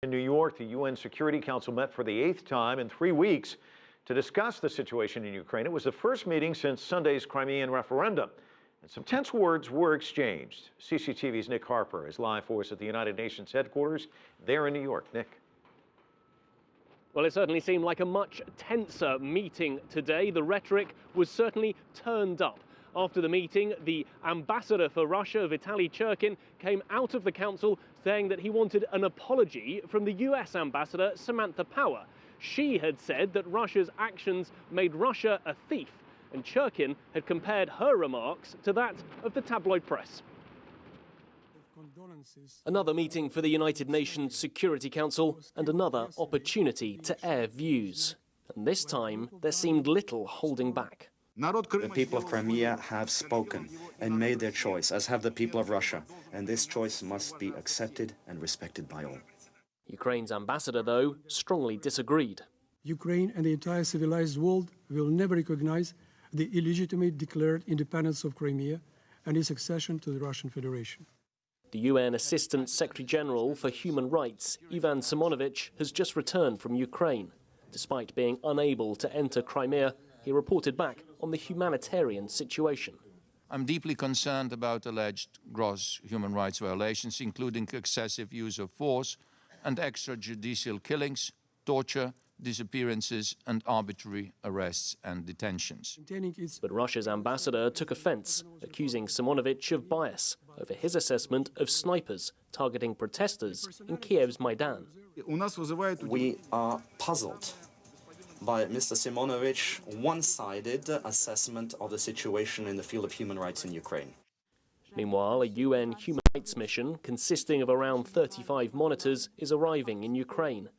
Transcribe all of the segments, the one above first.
In New York, the UN Security Council met for the 8th time in 3 weeks to discuss the situation in Ukraine. It was the first meeting since Sunday's Crimean referendum, and some tense words were exchanged. CCTV's Nick Harper is live for us at the United Nations headquarters there in New York. Nick. Well, it certainly seemed like a much tenser meeting today. The rhetoric was certainly turned up. After the meeting, the ambassador for Russia, Vitaly Churkin, came out of the council saying that he wanted an apology from the US ambassador, Samantha Power. She had said that Russia's actions made Russia a thief, and Churkin had compared her remarks to that of the tabloid press. Another meeting for the United Nations Security Council and another opportunity to air views. And this time, there seemed little holding back. The people of Crimea have spoken and made their choice, as have the people of Russia, and this choice must be accepted and respected by all. Ukraine's ambassador, though, strongly disagreed. Ukraine and the entire civilized world will never recognize the illegitimate declared independence of Crimea and its accession to the Russian Federation. The UN Assistant Secretary General for Human Rights, Ivan Simonovich, has just returned from Ukraine. Despite being unable to enter Crimea, he reported back on the humanitarian situation. I'm deeply concerned about alleged gross human rights violations, including excessive use of force and extrajudicial killings, torture, disappearances and arbitrary arrests and detentions. But Russia's ambassador took offense, accusing Simonovich of bias over his assessment of snipers targeting protesters in Kiev's Maidan. We are puzzled by Mr. Simonovich's one-sided assessment of the situation in the field of human rights in Ukraine. Meanwhile, a UN human rights mission consisting of around 35 monitors is arriving in Ukraine.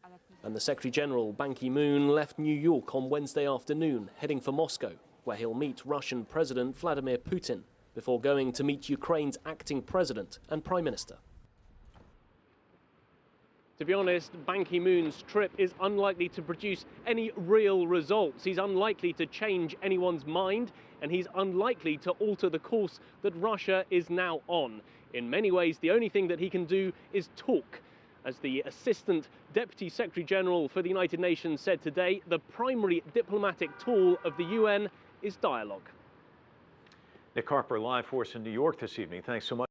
And the Secretary-General, Ban Ki-moon, left New York on Wednesday afternoon, heading for Moscow, where he'll meet Russian President Vladimir Putin, before going to meet Ukraine's acting president and prime minister. To be honest, Ban Ki-moon's trip is unlikely to produce any real results. He's unlikely to change anyone's mind, and he's unlikely to alter the course that Russia is now on. In many ways, the only thing that he can do is talk. As the Assistant Deputy Secretary General for the United Nations said today, the primary diplomatic tool of the UN is dialogue. Nick Harper live for us in New York this evening. Thanks so much.